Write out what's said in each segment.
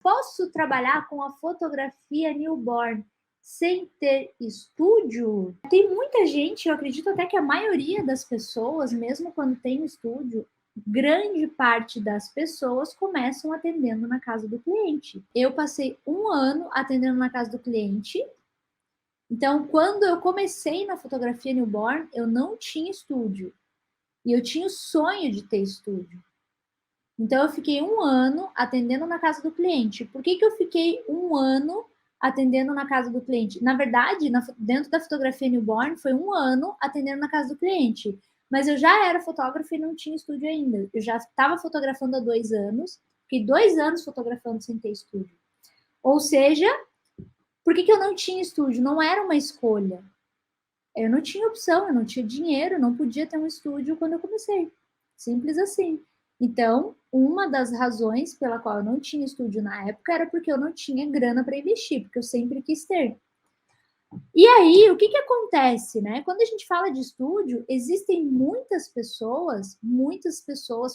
Posso trabalhar com a fotografia newborn sem ter estúdio? Tem muita gente, eu acredito até que a maioria das pessoas, mesmo quando tem estúdio, grande parte das pessoas começam atendendo na casa do cliente. Eu passei 1 ano atendendo na casa do cliente. Então, quando eu comecei na fotografia newborn, eu não tinha estúdio. E eu tinha o sonho de ter estúdio. Então, eu fiquei 1 ano atendendo na casa do cliente. Por que eu fiquei 1 ano atendendo na casa do cliente? Na verdade, dentro da fotografia newborn, foi 1 ano atendendo na casa do cliente. Mas eu já era fotógrafa e não tinha estúdio ainda. Eu já estava fotografando há 2 anos. Fiquei 2 anos fotografando sem ter estúdio. Ou seja, por que eu não tinha estúdio? Não era uma escolha. Eu não tinha opção, eu não tinha dinheiro, eu não podia ter um estúdio quando eu comecei. Simples assim. Então, uma das razões pela qual eu não tinha estúdio na época era porque eu não tinha grana para investir, porque eu sempre quis ter. E aí, o que acontece, né? Quando a gente fala de estúdio, existem muitas pessoas,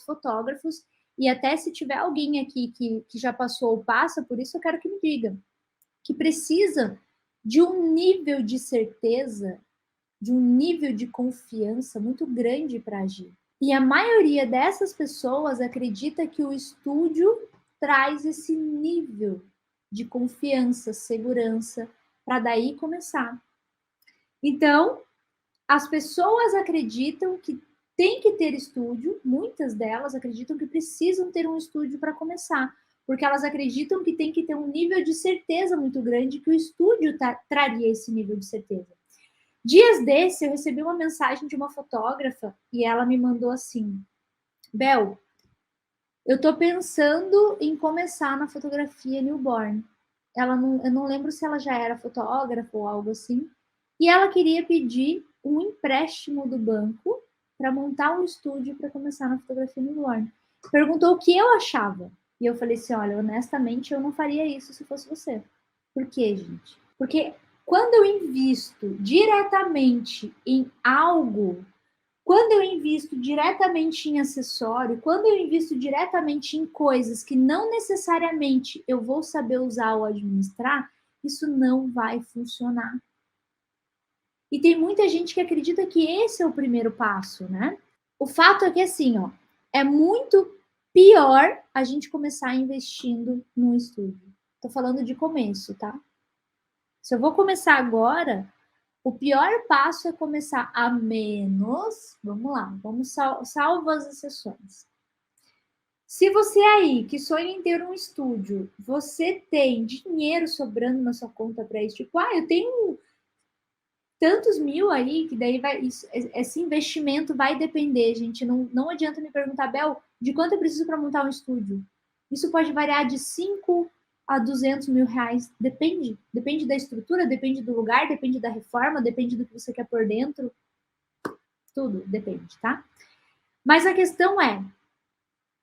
fotógrafos, e até se tiver alguém aqui que já passou ou passa por isso, eu quero que me diga, que precisa de um nível de certeza, de um nível de confiança muito grande para agir. E a maioria dessas pessoas acredita que o estúdio traz esse nível de confiança, segurança, para daí começar. Então, as pessoas acreditam que tem que ter estúdio, muitas delas acreditam que precisam ter um estúdio para começar, porque elas acreditam que tem que ter um nível de certeza muito grande, que o estúdio traria esse nível de certeza. Dias desses, eu recebi uma mensagem de uma fotógrafa e ela me mandou assim: Bel, eu tô pensando em começar na fotografia newborn. Eu não lembro se ela já era fotógrafa ou algo assim. E ela queria pedir um empréstimo do banco para montar um estúdio para começar na fotografia newborn. Perguntou o que eu achava. E eu falei assim: olha, honestamente, eu não faria isso se fosse você. Por quê, gente? Porque quando eu invisto diretamente em algo, quando eu invisto diretamente em acessório, quando eu invisto diretamente em coisas que não necessariamente eu vou saber usar ou administrar, isso não vai funcionar. E tem muita gente que acredita que esse é o primeiro passo, né? O fato é que, assim, ó, é muito pior a gente começar investindo no estúdio. Tô falando de começo, tá? Se eu vou começar agora, o pior passo é começar a menos. Vamos lá, salvo as exceções. Se você aí que sonha em ter um estúdio, você tem dinheiro sobrando na sua conta para isso, tipo, eu tenho tantos mil aí, que daí esse investimento vai depender, gente. Não adianta me perguntar, Bel, de quanto eu preciso para montar um estúdio? Isso pode variar de 5 a 200 mil reais. Depende. Depende da estrutura, depende do lugar, depende da reforma, depende do que você quer por dentro. Tudo depende, tá? Mas a questão é,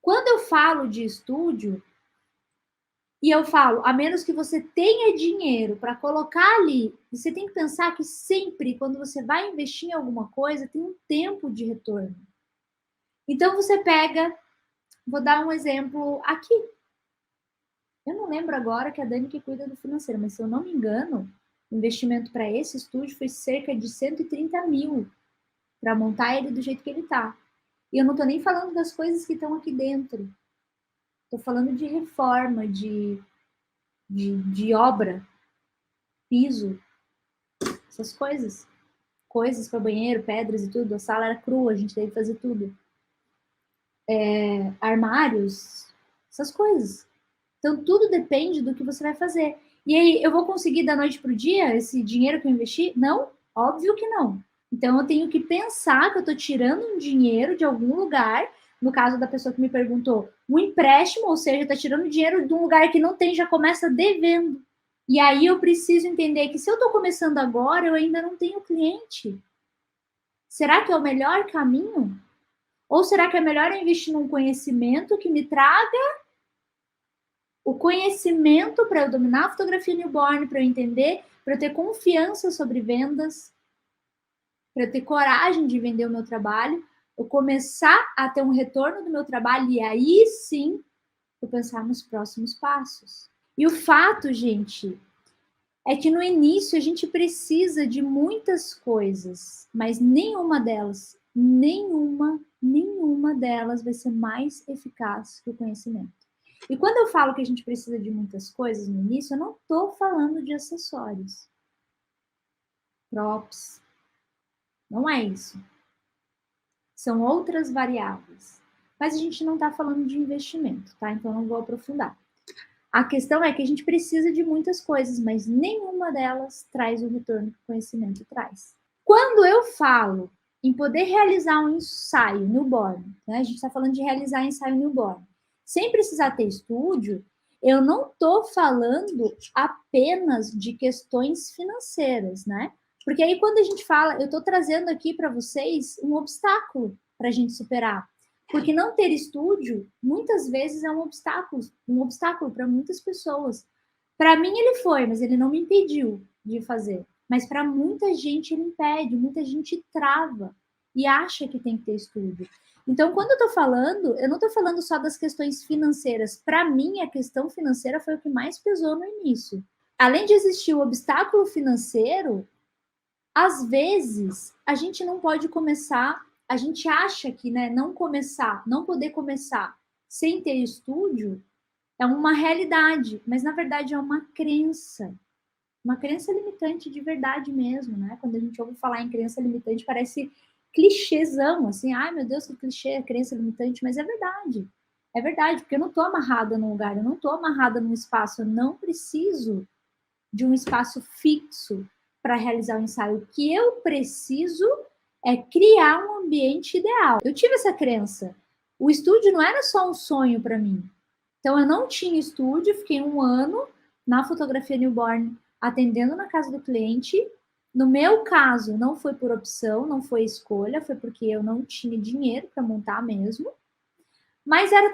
quando eu falo de estúdio, e eu falo, a menos que você tenha dinheiro para colocar ali, você tem que pensar que sempre, quando você vai investir em alguma coisa, tem um tempo de retorno. Então você pega, vou dar um exemplo aqui. Eu não lembro agora que é a Dani que cuida do financeiro, mas se eu não me engano, o investimento para esse estúdio foi cerca de 130 mil para montar ele do jeito que ele está. E eu não estou nem falando das coisas que estão aqui dentro. Estou falando de reforma, de obra, piso, essas coisas. Coisas para banheiro, pedras e tudo. A sala era crua, a gente teve que fazer tudo. Armários, essas coisas. Então, tudo depende do que você vai fazer. E aí, eu vou conseguir da noite pro dia esse dinheiro que eu investi? Não, óbvio que não. Então, eu tenho que pensar que eu estou tirando um dinheiro de algum lugar, no caso da pessoa que me perguntou, um empréstimo, ou seja, está tirando dinheiro de um lugar que não tem, já começa devendo. E aí eu preciso entender que se eu estou começando agora, eu ainda não tenho cliente. Será que é o melhor caminho? Ou será que é melhor investir num conhecimento que me traga o conhecimento para eu dominar a fotografia newborn, para eu entender, para eu ter confiança sobre vendas, para eu ter coragem de vender o meu trabalho, eu começar a ter um retorno do meu trabalho e aí sim eu pensar nos próximos passos. E o fato, gente, é que no início a gente precisa de muitas coisas, mas nenhuma delas vai ser mais eficaz que o conhecimento. E quando eu falo que a gente precisa de muitas coisas no início, eu não estou falando de acessórios, props, não é isso. São outras variáveis. Mas a gente não está falando de investimento, tá? Então não vou aprofundar. A questão é que a gente precisa de muitas coisas, mas nenhuma delas traz o retorno que o conhecimento traz. Quando eu falo em poder realizar um ensaio newborn, né? A gente está falando de realizar ensaio newborn, sem precisar ter estúdio, eu não estou falando apenas de questões financeiras, né? Porque aí quando a gente fala, eu estou trazendo aqui para vocês um obstáculo para a gente superar. Porque não ter estúdio, muitas vezes, é um obstáculo para muitas pessoas. Para mim ele foi, mas ele não me impediu de fazer. Mas para muita gente ele impede, muita gente trava e acha que tem que ter estúdio. Então, quando eu estou falando, eu não estou falando só das questões financeiras. Para mim, a questão financeira foi o que mais pesou no início. Além de existir o obstáculo financeiro, às vezes a gente não pode começar, a gente acha que, né, não poder começar sem ter estúdio é uma realidade, mas na verdade é uma crença limitante de verdade mesmo, né? Quando a gente ouve falar em crença limitante, parece clichêzão, assim, ai meu Deus, que clichê, crença limitante, mas é verdade. É verdade, porque eu não estou amarrada num lugar, eu não estou amarrada num espaço, eu não preciso de um espaço fixo para realizar o ensaio. O que eu preciso é criar um ambiente ideal. Eu tive essa crença. O estúdio não era só um sonho para mim. Então, eu não tinha estúdio, fiquei um ano na fotografia newborn atendendo na casa do cliente. No meu caso, não foi por opção, não foi escolha, foi porque eu não tinha dinheiro para montar mesmo. Mas eu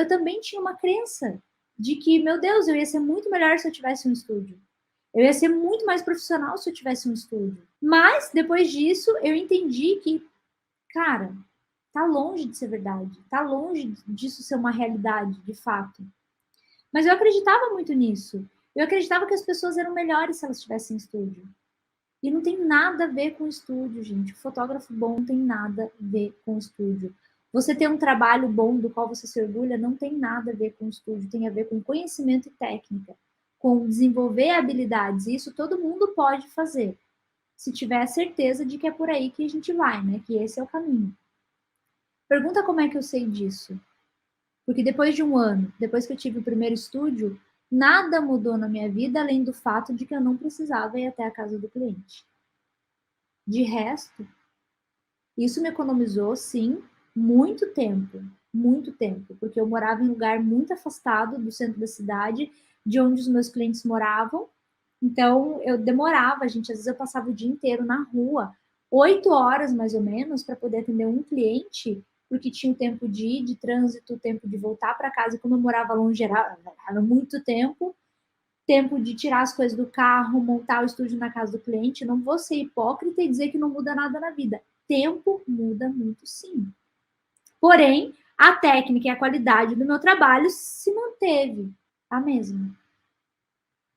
também tinha uma crença de que, meu Deus, eu ia ser muito melhor se eu tivesse um estúdio. Eu ia ser muito mais profissional se eu tivesse um estúdio. Mas, depois disso, eu entendi que, cara, tá longe de ser verdade. Tá longe disso ser uma realidade, de fato. Mas eu acreditava muito nisso. Eu acreditava que as pessoas eram melhores se elas tivessem estúdio. E não tem nada a ver com estúdio, gente. O fotógrafo bom não tem nada a ver com estúdio. Você ter um trabalho bom do qual você se orgulha não tem nada a ver com estúdio, tem a ver com conhecimento e técnica, com desenvolver habilidades. Isso todo mundo pode fazer, se tiver a certeza de que é por aí que a gente vai, né? Que esse é o caminho. Pergunta como é que eu sei disso. Porque depois de um ano, depois que eu tive o primeiro estúdio, nada mudou na minha vida além do fato de que eu não precisava ir até a casa do cliente. De resto, isso me economizou, sim, muito tempo, porque eu morava em um lugar muito afastado do centro da cidade, de onde os meus clientes moravam. Então, eu demorava, gente, às vezes eu passava o dia inteiro na rua, 8 horas mais ou menos, para poder atender um cliente, porque tinha o tempo de ir, de trânsito, o tempo de voltar para casa, e como eu morava longe, era muito tempo de tirar as coisas do carro, montar o estúdio na casa do cliente. Não vou ser hipócrita e dizer que não muda nada na vida. Tempo muda muito, sim. Porém, a técnica e a qualidade do meu trabalho se manteve a mesma.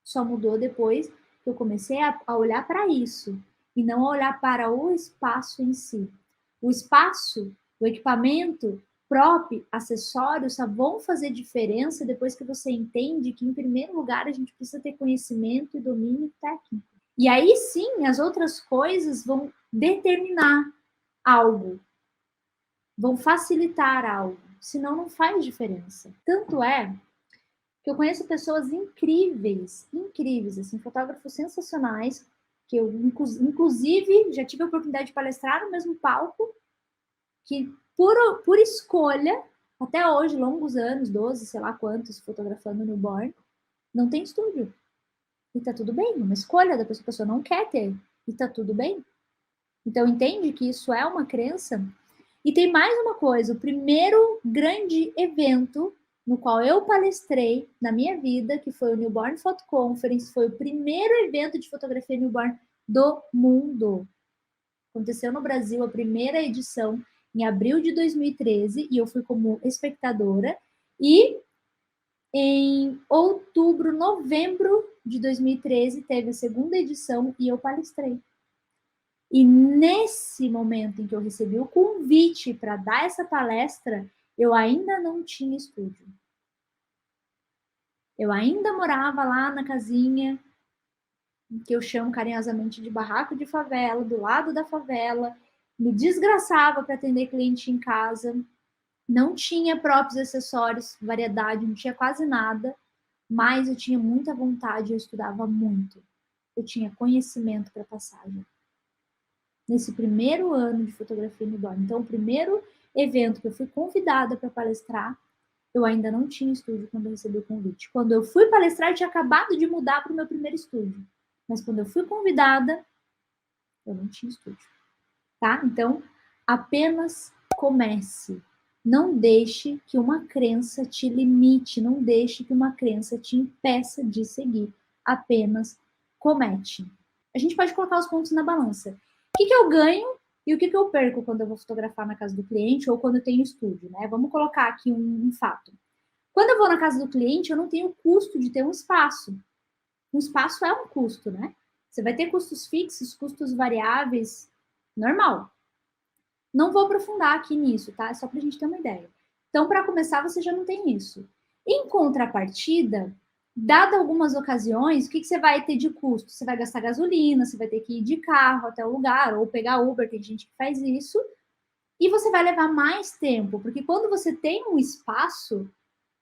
Só mudou depois que eu comecei a olhar para isso e não a olhar para o espaço em si. O espaço, o equipamento, prop, acessórios só vão fazer diferença depois que você entende que, em primeiro lugar, a gente precisa ter conhecimento e domínio técnico. E aí sim, as outras coisas vão determinar algo, vão facilitar algo, senão não faz diferença. Tanto é que eu conheço pessoas incríveis, assim, fotógrafos sensacionais, que eu, inclusive, já tive a oportunidade de palestrar no mesmo palco, que por escolha, até hoje, longos anos, 12, sei lá quantos, fotografando newborn, não tem estúdio. E tá tudo bem, uma escolha da pessoa, a pessoa não quer ter, e tá tudo bem. Então, entende que isso é uma crença? E tem mais uma coisa, o primeiro grande evento no qual eu palestrei na minha vida, que foi o Newborn Photo Conference, foi o primeiro evento de fotografia newborn do mundo. Aconteceu no Brasil a primeira edição em abril de 2013 e eu fui como espectadora e Em outubro, novembro de 2013, teve a segunda edição e eu palestrei. E nesse momento em que eu recebi o convite para dar essa palestra, eu ainda não tinha estúdio. Eu ainda morava lá na casinha, que eu chamo carinhosamente de barraco de favela, do lado da favela, me desgraçava para atender cliente em casa, não tinha próprios acessórios, variedade, não tinha quase nada, mas eu tinha muita vontade, eu estudava muito. Eu tinha conhecimento para passagem. Nesse primeiro ano de fotografia newborn. Então, o primeiro evento que eu fui convidada para palestrar, eu ainda não tinha estúdio quando eu recebi o convite. Quando eu fui palestrar, eu tinha acabado de mudar para o meu primeiro estúdio. Mas quando eu fui convidada, eu não tinha estúdio. Tá? Então, apenas comece. Não deixe que uma crença te limite, não deixe que uma crença te impeça de seguir. Apenas comece. A gente pode colocar os pontos na balança. O que eu ganho e o que eu perco quando eu vou fotografar na casa do cliente ou quando eu tenho estúdio, né? Vamos colocar aqui um fato. Quando eu vou na casa do cliente, eu não tenho custo de ter um espaço. Um espaço é um custo, né? Você vai ter custos fixos, custos variáveis, normal. Não vou aprofundar aqui nisso, tá? É só para a gente ter uma ideia. Então, para começar, você já não tem isso. Em contrapartida, dada algumas ocasiões, o que você vai ter de custo? Você vai gastar gasolina, você vai ter que ir de carro até o lugar, ou pegar Uber, tem gente que faz isso, e você vai levar mais tempo, porque quando você tem um espaço,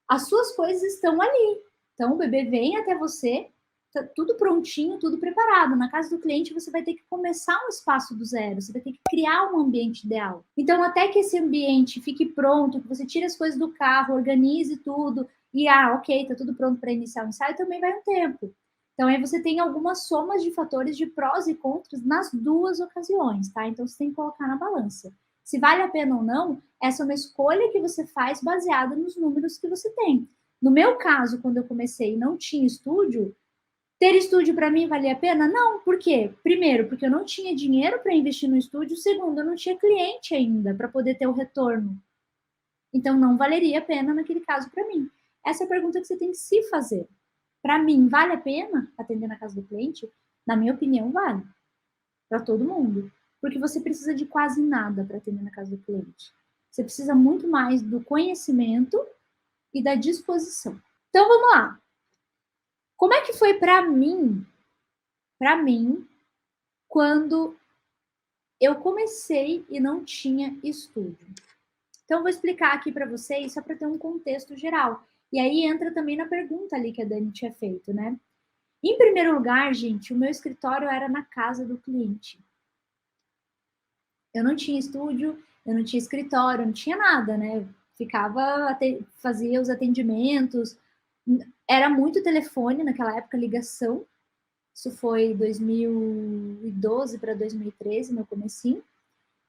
as suas coisas estão ali. Então, o bebê vem até você, tá tudo prontinho, tudo preparado. Na casa do cliente, você vai ter que começar um espaço do zero, você vai ter que criar um ambiente ideal. Então, até que esse ambiente fique pronto, que você tire as coisas do carro, organize tudo, e ok, tá tudo pronto para iniciar o ensaio, também vai um tempo. Então, aí você tem algumas somas de fatores de prós e contras nas duas ocasiões, tá? Então, você tem que colocar na balança. Se vale a pena ou não, essa é uma escolha que você faz baseada nos números que você tem. No meu caso, quando eu comecei e não tinha estúdio, ter estúdio para mim valia a pena? Não, por quê? Primeiro, porque eu não tinha dinheiro para investir no estúdio. Segundo, eu não tinha cliente ainda para poder ter o retorno. Então, não valeria a pena naquele caso para mim. Essa é a pergunta que você tem que se fazer. Para mim, vale a pena atender na casa do cliente? Na minha opinião, vale. Para todo mundo. Porque você precisa de quase nada para atender na casa do cliente. Você precisa muito mais do conhecimento e da disposição. Então, vamos lá. Como é que foi para mim, quando eu comecei e não tinha estúdio? Então, eu vou explicar aqui para vocês, só para ter um contexto geral. E aí entra também na pergunta ali que a Dani tinha feito, né? Em primeiro lugar, gente, o meu escritório era na casa do cliente. Eu não tinha estúdio, eu não tinha escritório, não tinha nada, né? Ficava, fazia os atendimentos, era muito telefone naquela época, ligação. Isso foi 2012 para 2013, no comecinho.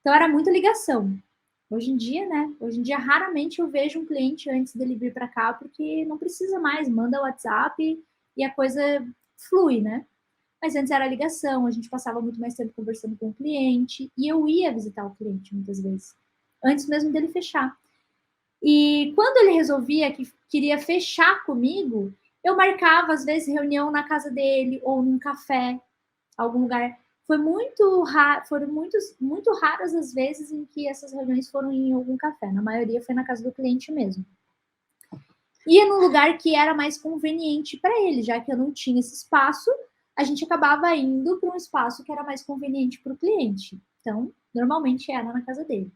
Então era muita ligação. Hoje em dia, né? Hoje em dia raramente eu vejo um cliente antes dele vir para cá, porque não precisa mais, manda o WhatsApp e a coisa flui, né? Mas antes era ligação, a gente passava muito mais tempo conversando com o cliente e eu ia visitar o cliente muitas vezes, antes mesmo dele fechar. E quando ele resolvia que queria fechar comigo, eu marcava às vezes reunião na casa dele ou num café, algum lugar. Foi muito foram muito raras as vezes em que essas reuniões foram em algum café. Na maioria foi na casa do cliente mesmo. Ia num lugar que era mais conveniente para ele, já que eu não tinha esse espaço, a gente acabava indo para um espaço que era mais conveniente para o cliente. Então, normalmente era na casa dele.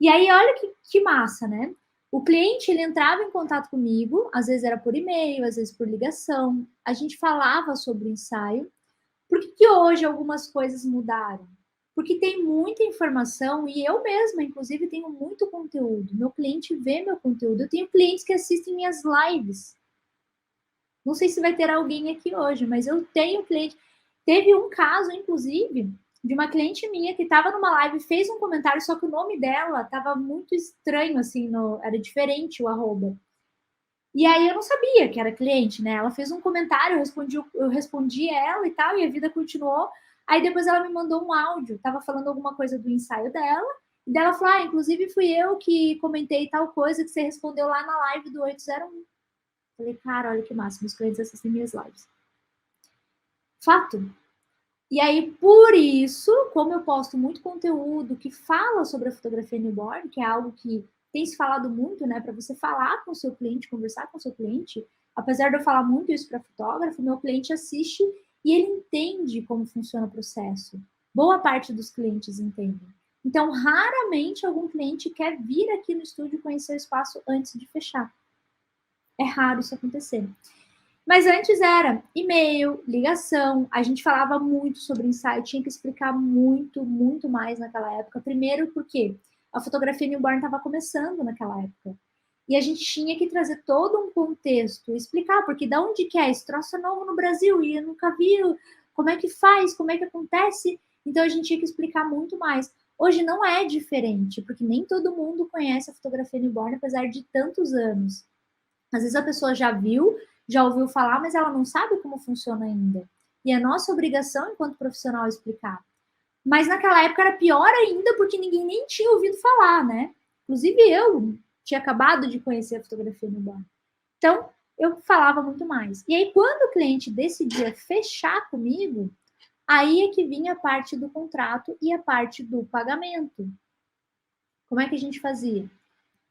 E aí, olha que massa, né? O cliente, ele entrava em contato comigo, às vezes era por e-mail, às vezes por ligação. A gente falava sobre o ensaio. Por que hoje algumas coisas mudaram? Porque tem muita informação e eu mesma, inclusive, tenho muito conteúdo. Meu cliente vê meu conteúdo. Eu tenho clientes que assistem minhas lives. Não sei se vai ter alguém aqui hoje, mas eu tenho cliente. Teve um caso, inclusive, de uma cliente minha que estava numa live, fez um comentário, só que o nome dela estava muito estranho, assim, era diferente o arroba. E aí eu não sabia que era cliente, né? Ela fez um comentário, eu respondi ela e tal, e a vida continuou. Aí depois ela me mandou um áudio, tava falando alguma coisa do ensaio dela, e dela falou: inclusive fui eu que comentei tal coisa que você respondeu lá na live do 801. Falei, cara, olha que massa, meus clientes assistem minhas lives. Fato. E aí, por isso, como eu posto muito conteúdo que fala sobre a fotografia newborn, que é algo que tem se falado muito, né, para você falar com o seu cliente, conversar com o seu cliente, apesar de eu falar muito isso para fotógrafo, meu cliente assiste e ele entende como funciona o processo. Boa parte dos clientes entendem. Então, raramente algum cliente quer vir aqui no estúdio conhecer o espaço antes de fechar. É raro isso acontecer. Mas antes era e-mail, ligação, a gente falava muito sobre insight, tinha que explicar muito, muito mais naquela época. Primeiro porque a fotografia newborn estava começando naquela época. E a gente tinha que trazer todo um contexto, explicar, porque da onde que é? Esse troço é novo no Brasil e eu nunca vi como é que faz, como é que acontece. Então a gente tinha que explicar muito mais. Hoje não é diferente, porque nem todo mundo conhece a fotografia newborn, apesar de tantos anos. Às vezes a pessoa já viu, já ouviu falar, mas ela não sabe como funciona ainda. E é nossa obrigação, enquanto profissional, explicar. Mas naquela época era pior ainda, porque ninguém nem tinha ouvido falar, né? Inclusive eu tinha acabado de conhecer a fotografia no bar. Então, eu falava muito mais. E aí, quando o cliente decidia fechar comigo, aí é que vinha a parte do contrato e a parte do pagamento. Como é que a gente fazia?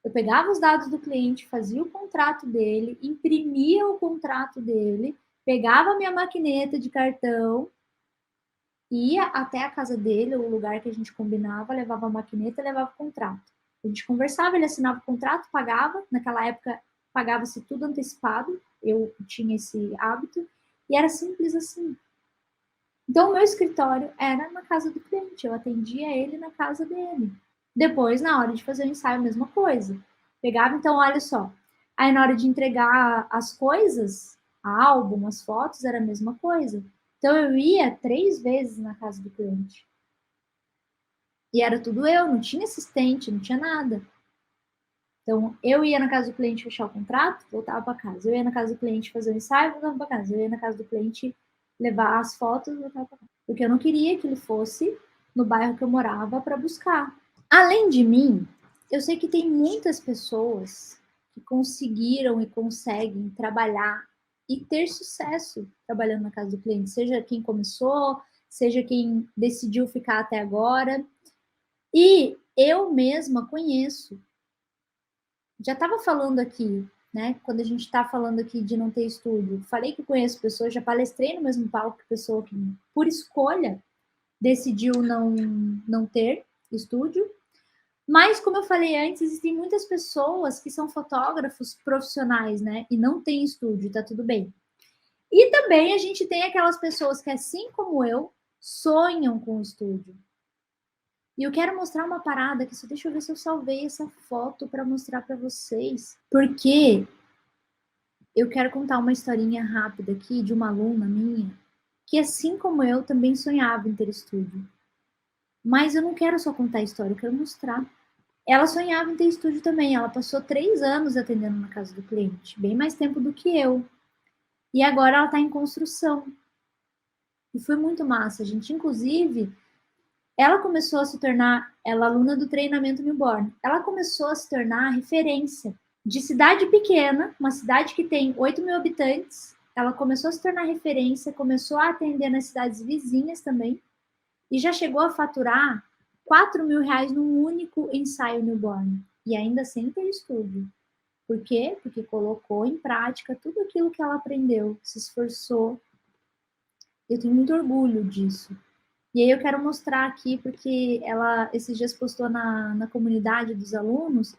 Eu pegava os dados do cliente, fazia o contrato dele, imprimia o contrato dele, pegava a minha maquineta de cartão, ia até a casa dele, o lugar que a gente combinava, levava a maquineta e levava o contrato. A gente conversava, ele assinava o contrato, pagava. Naquela época, pagava-se tudo antecipado. Eu tinha esse hábito. E era simples assim. Então, o meu escritório era na casa do cliente. Eu atendia ele na casa dele. Depois, na hora de fazer o ensaio, a mesma coisa. Pegava, então, olha só. Aí, na hora de entregar as coisas, álbum, as fotos, era a mesma coisa. Então, eu ia 3 vezes na casa do cliente. E era tudo eu, não tinha assistente, não tinha nada. Então, eu ia na casa do cliente fechar o contrato, voltava para casa. Eu ia na casa do cliente fazer o ensaio, voltava para casa. Eu ia na casa do cliente levar as fotos, voltava para casa. Porque eu não queria que ele fosse no bairro que eu morava para buscar. Além de mim, eu sei que tem muitas pessoas que conseguiram e conseguem trabalhar e ter sucesso trabalhando na casa do cliente, seja quem começou, seja quem decidiu ficar até agora. E eu mesma conheço. Já estava falando aqui, né? Quando a gente está falando aqui de não ter estúdio, falei que conheço pessoas, já palestrei no mesmo palco que pessoa que, por escolha, decidiu não ter estúdio. Mas, como eu falei antes, existem muitas pessoas que são fotógrafos profissionais, né? E não tem estúdio, tá tudo bem. E também a gente tem aquelas pessoas que, assim como eu, sonham com o estúdio. E eu quero mostrar uma parada que só deixa eu ver se eu salvei essa foto para mostrar para vocês. Porque eu quero contar uma historinha rápida aqui de uma aluna minha que, assim como eu, também sonhava em ter estúdio. Mas eu não quero só contar a história, eu quero mostrar. Ela sonhava em ter estúdio também. Ela passou 3 anos atendendo na casa do cliente, bem mais tempo do que eu. E agora ela está em construção. E foi muito massa, gente. Inclusive, ela começou a se tornar, ela aluna do treinamento newborn, ela começou a se tornar referência de cidade pequena, uma cidade que tem 8 mil habitantes. Ela começou a se tornar referência, começou a atender nas cidades vizinhas também, e já chegou a faturar 4 mil reais num único ensaio newborn, e ainda sem ter estúdio. Por quê? Porque colocou em prática tudo aquilo que ela aprendeu, se esforçou. Eu tenho muito orgulho disso. E aí eu quero mostrar aqui, porque ela esses dias postou na comunidade dos alunos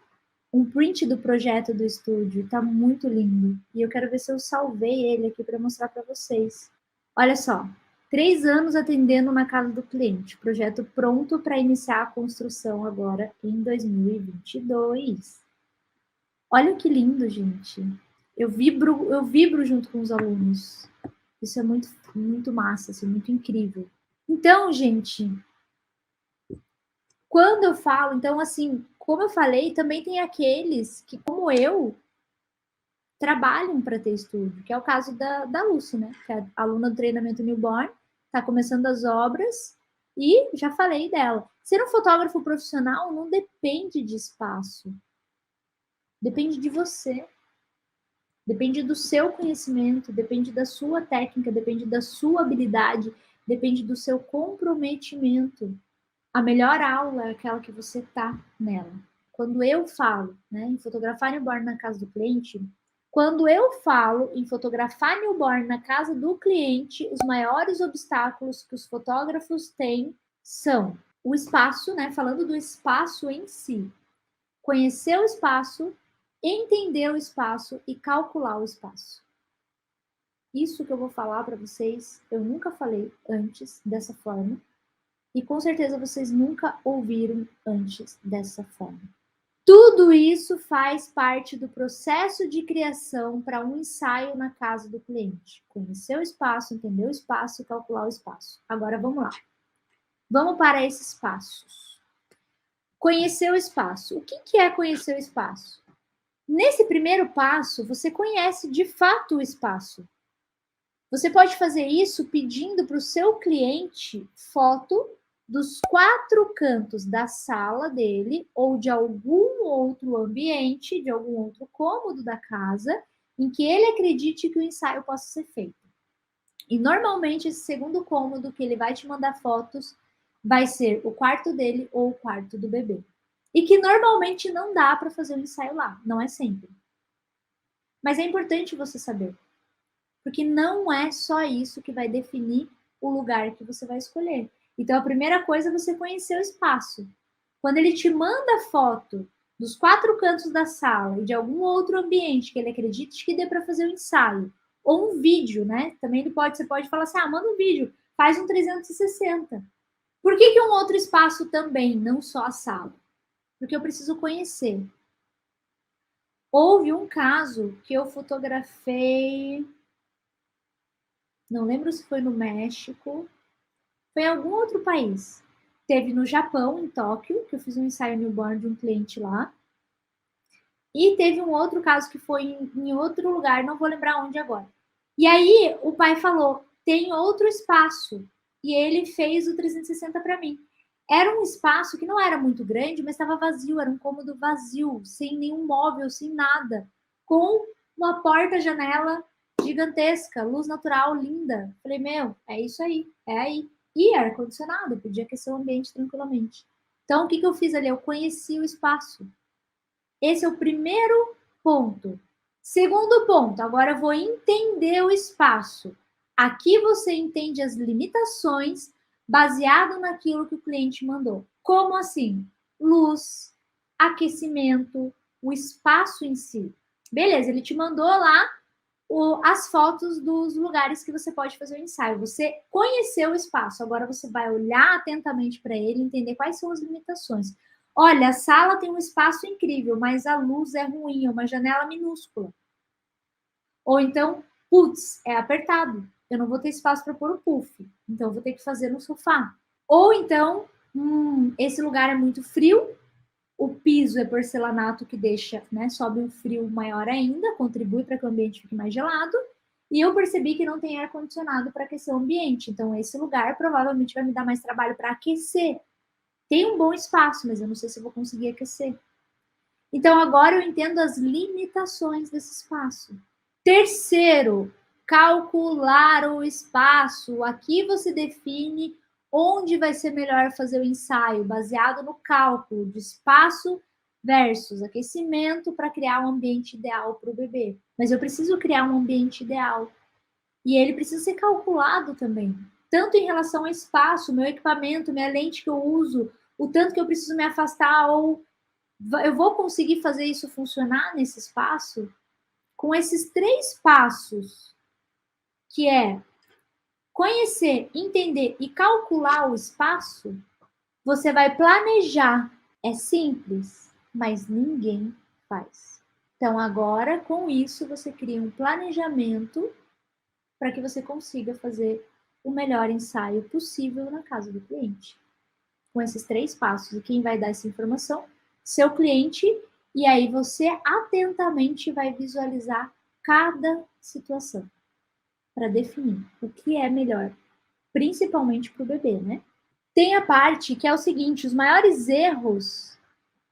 um print do projeto do estúdio, tá muito lindo. E eu quero ver se eu salvei ele aqui para mostrar para vocês. Olha só, 3 anos atendendo na casa do cliente, projeto pronto para iniciar a construção agora em 2022. Olha que lindo, gente. Eu vibro junto com os alunos. Isso é muito, muito massa, assim, muito incrível. Então, gente, quando eu falo, então, assim, como eu falei, também tem aqueles que, como eu, trabalham para ter estúdio, que é o caso da Lucy, né? Que é aluna do treinamento newborn, está começando as obras e já falei dela. Ser um fotógrafo profissional não depende de espaço, depende de você. Depende do seu conhecimento, depende da sua técnica, depende da sua habilidade, depende do seu comprometimento. A melhor aula é aquela que você tá nela. Quando eu falo, né, em fotografar newborn na casa do cliente, quando eu falo em fotografar newborn na casa do cliente, os maiores obstáculos que os fotógrafos têm são o espaço, né, falando do espaço em si, conhecer o espaço, entender o espaço e calcular o espaço. Isso que eu vou falar para vocês, eu nunca falei antes dessa forma. E com certeza vocês nunca ouviram antes dessa forma. Tudo isso faz parte do processo de criação para um ensaio na casa do cliente. Conhecer o espaço, entender o espaço e calcular o espaço. Agora vamos lá. Vamos para esses passos. Conhecer o espaço. O que é conhecer o espaço? Nesse primeiro passo, você conhece de fato o espaço. Você pode fazer isso pedindo para o seu cliente foto dos 4 cantos da sala dele ou de algum outro ambiente, de algum outro cômodo da casa, em que ele acredite que o ensaio possa ser feito. E normalmente esse segundo cômodo que ele vai te mandar fotos vai ser o quarto dele ou o quarto do bebê. E que normalmente não dá para fazer o ensaio lá, não é sempre. Mas é importante você saber, porque não é só isso que vai definir o lugar que você vai escolher. Então, a primeira coisa é você conhecer o espaço. Quando ele te manda foto dos 4 cantos da sala e de algum outro ambiente que ele acredite que dê para fazer o ensaio, ou um vídeo, né? Também você pode falar assim, manda um vídeo, faz um 360. Por que um outro espaço também, não só a sala? Porque eu preciso conhecer. Houve um caso que eu fotografei, não lembro se foi no México, foi em algum outro país. Teve no Japão, em Tóquio, que eu fiz um ensaio newborn de um cliente lá. E teve um outro caso que foi em outro lugar, não vou lembrar onde agora. E aí o pai falou, tem outro espaço. E ele fez o 360 para mim. Era um espaço que não era muito grande, mas estava vazio, era um cômodo vazio, sem nenhum móvel, sem nada. Com uma porta-janela gigantesca, luz natural linda. Falei, é isso aí, é aí. E ar-condicionado, podia aquecer o ambiente tranquilamente. Então, o que eu fiz ali? Eu conheci o espaço. Esse é o primeiro ponto. Segundo ponto, agora eu vou entender o espaço. Aqui você entende as limitações baseado naquilo que o cliente mandou. Como assim? Luz, aquecimento, o espaço em si. Beleza, ele te mandou lá as fotos dos lugares que você pode fazer o ensaio. Você conheceu o espaço, agora você vai olhar atentamente para ele e entender quais são as limitações. Olha, a sala tem um espaço incrível, mas a luz é ruim, é uma janela minúscula. Ou então, putz, é apertado, eu não vou ter espaço para pôr o puff, então eu vou ter que fazer no sofá. Ou então, esse lugar é muito frio, o piso é porcelanato que deixa, né, sobe um frio maior ainda, contribui para que o ambiente fique mais gelado. E eu percebi que não tem ar-condicionado para aquecer o ambiente. Então, esse lugar provavelmente vai me dar mais trabalho para aquecer. Tem um bom espaço, mas eu não sei se eu vou conseguir aquecer. Então, agora eu entendo as limitações desse espaço. Terceiro, calcular o espaço. Aqui você define onde vai ser melhor fazer o ensaio, baseado no cálculo de espaço versus aquecimento para criar um ambiente ideal para o bebê. Mas eu preciso criar um ambiente ideal. E ele precisa ser calculado também. Tanto em relação ao espaço, meu equipamento, minha lente que eu uso, o tanto que eu preciso me afastar, ou eu vou conseguir fazer isso funcionar nesse espaço? Com esses 3 passos, que é conhecer, entender e calcular o espaço, você vai planejar. É simples, mas ninguém faz. Então, agora, com isso, você cria um planejamento para que você consiga fazer o melhor ensaio possível na casa do cliente. Com esses 3 passos. E quem vai dar essa informação? Seu cliente. E aí você atentamente vai visualizar cada situação para definir o que é melhor, principalmente para o bebê, né? Tem a parte que é o seguinte, os maiores erros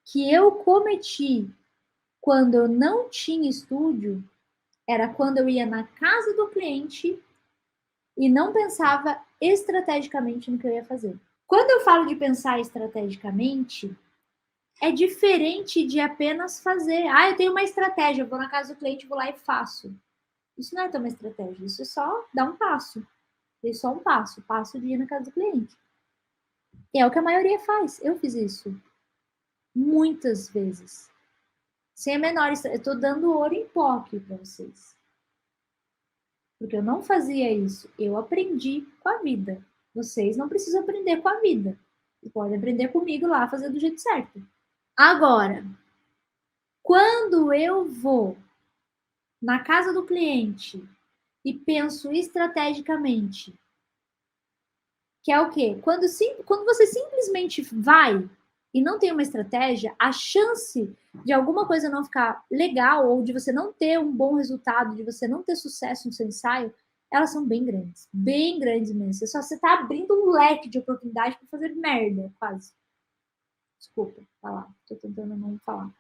que eu cometi quando eu não tinha estúdio Era quando eu ia na casa do cliente e não pensava estrategicamente no que eu ia fazer. Quando eu falo de pensar estrategicamente, é diferente de apenas fazer. Ah, eu tenho uma estratégia, eu vou na casa do cliente, vou lá e faço. Isso não é ter uma estratégia, isso é só dar um passo. É só um passo, passo de ir na casa do cliente. E é o que a maioria faz. Eu fiz isso muitas vezes. Sem a menor. Eu estou dando ouro em pó aqui para vocês. Porque eu não fazia isso. Eu aprendi com a vida. Vocês não precisam aprender com a vida. Vocês podem aprender comigo lá, fazer do jeito certo. Agora, quando eu vou na casa do cliente e penso estrategicamente, que é o quê? Quando você simplesmente vai e não tem uma estratégia, a chance de alguma coisa não ficar legal ou de você não ter um bom resultado, de você não ter sucesso no seu ensaio, elas são bem grandes mesmo. Você está abrindo um leque de oportunidade para fazer merda, quase. Desculpa falar, tô tentando não falar.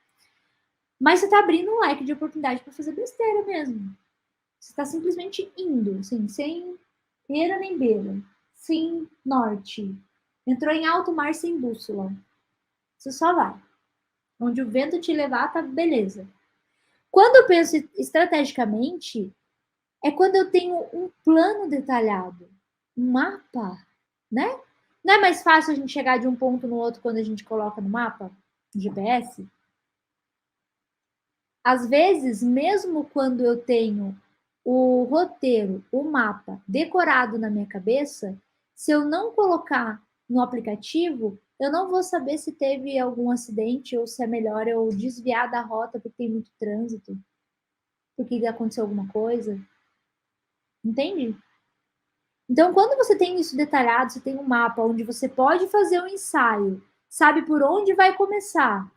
Mas você está abrindo um leque de oportunidade para fazer besteira mesmo. Você está simplesmente indo, assim, sem eira nem beira, sem norte. Entrou em alto mar sem bússola. Você só vai. Onde o vento te levar, tá beleza. Quando eu penso estrategicamente, é quando eu tenho um plano detalhado, um mapa, né? Não é mais fácil a gente chegar de um ponto no outro quando a gente coloca no mapa, no GPS? Às vezes, mesmo quando eu tenho o roteiro, o mapa decorado na minha cabeça, se eu não colocar no aplicativo, eu não vou saber se teve algum acidente ou se é melhor eu desviar da rota porque tem muito trânsito, porque aconteceu alguma coisa. Entende? Então, quando você tem isso detalhado, você tem um mapa onde você pode fazer um ensaio, sabe por onde vai começar,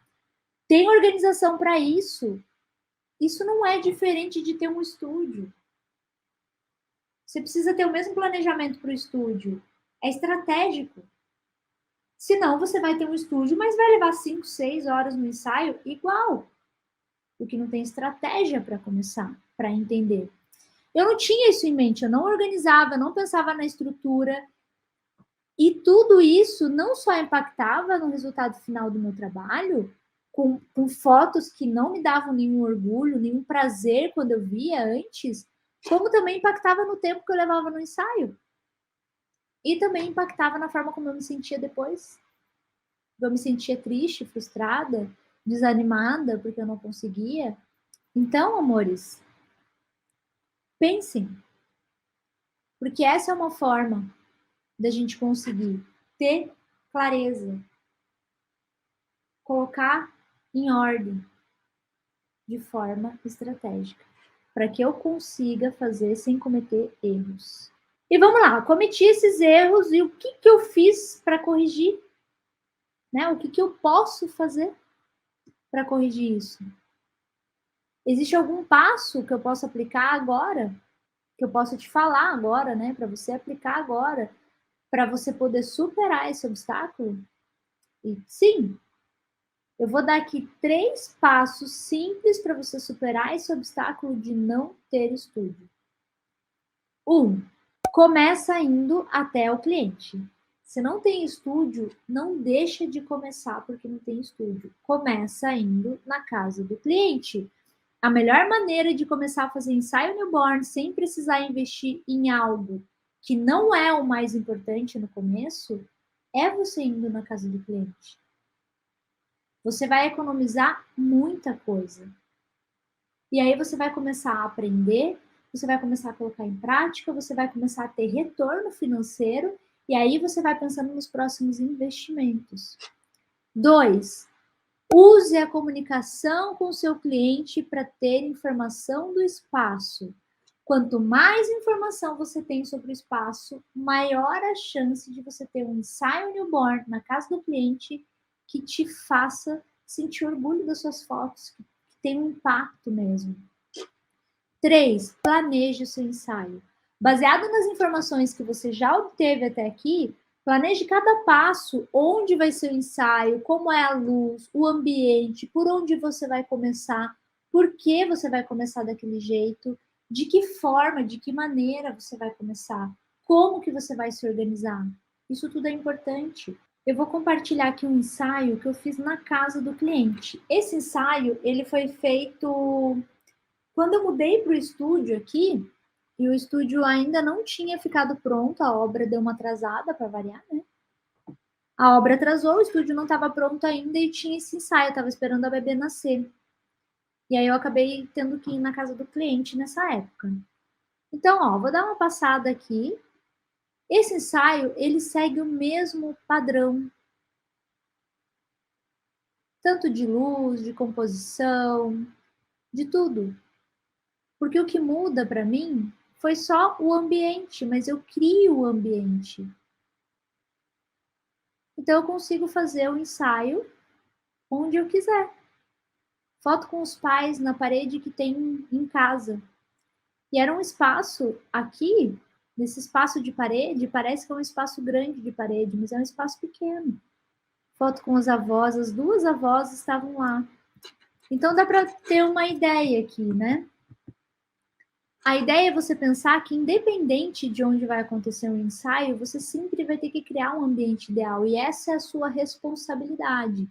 tem organização para isso. Isso não é diferente de ter um estúdio. Você precisa ter o mesmo planejamento para o estúdio. É estratégico. Senão você vai ter um estúdio, mas vai levar 5, 6 horas no ensaio igual. Porque não tem estratégia para começar, para entender. Eu não tinha isso em mente, eu não organizava, eu não pensava na estrutura. E tudo isso não só impactava no resultado final do meu trabalho, com fotos que não me davam nenhum orgulho, nenhum prazer quando eu via antes, como também impactava no tempo que eu levava no ensaio. E também impactava na forma como eu me sentia depois. Eu me sentia triste, frustrada, desanimada porque eu não conseguia. Então, amores, pensem, porque essa é uma forma da gente conseguir ter clareza, colocar em ordem de forma estratégica, para que eu consiga fazer sem cometer erros. E vamos lá, cometi esses erros e o que eu fiz para corrigir? Né? O que eu posso fazer para corrigir isso? Existe algum passo que eu possa aplicar agora? Que eu possa te falar agora, né? Para você aplicar agora, para você poder superar esse obstáculo? E sim, eu vou dar aqui 3 passos simples para você superar esse obstáculo de não ter estúdio. 1. Começa indo até o cliente. Se não tem estúdio, não deixa de começar porque não tem estúdio. Começa indo na casa do cliente. A melhor maneira de começar a fazer ensaio newborn sem precisar investir em algo que não é o mais importante no começo é você indo na casa do cliente. Você vai economizar muita coisa. E aí você vai começar a aprender, você vai começar a colocar em prática, você vai começar a ter retorno financeiro e aí você vai pensando nos próximos investimentos. 2. Use a comunicação com o seu cliente para ter informação do espaço. Quanto mais informação você tem sobre o espaço, maior a chance de você ter um ensaio newborn na casa do cliente que te faça sentir orgulho das suas fotos, que tem um impacto mesmo. 3. Planeje o seu ensaio. Baseado nas informações que você já obteve até aqui, planeje cada passo, onde vai ser o ensaio, como é a luz, o ambiente, por onde você vai começar, por que você vai começar daquele jeito, de que forma, de que maneira você vai começar, como que você vai se organizar. Isso tudo é importante. Eu vou compartilhar aqui um ensaio que eu fiz na casa do cliente. Esse ensaio, ele foi feito quando eu mudei para o estúdio aqui, e o estúdio ainda não tinha ficado pronto, a obra deu uma atrasada para variar, né? A obra atrasou, o estúdio não estava pronto ainda e tinha esse ensaio, eu estava esperando a bebê nascer. E aí eu acabei tendo que ir na casa do cliente nessa época. Então, ó, vou dar uma passada aqui. Esse ensaio, ele segue o mesmo padrão, tanto de luz, de composição, de tudo. Porque o que muda para mim foi só o ambiente, mas eu crio o ambiente. Então eu consigo fazer o ensaio onde eu quiser. Foto com os pais na parede que tem em casa. E era um espaço aqui, nesse espaço de parede, parece que é um espaço grande de parede, mas é um espaço pequeno. Foto com as avós, as duas avós estavam lá. Então dá para ter uma ideia aqui, né? A ideia é você pensar que, independente de onde vai acontecer um ensaio, você sempre vai ter que criar um ambiente ideal, e essa é a sua responsabilidade.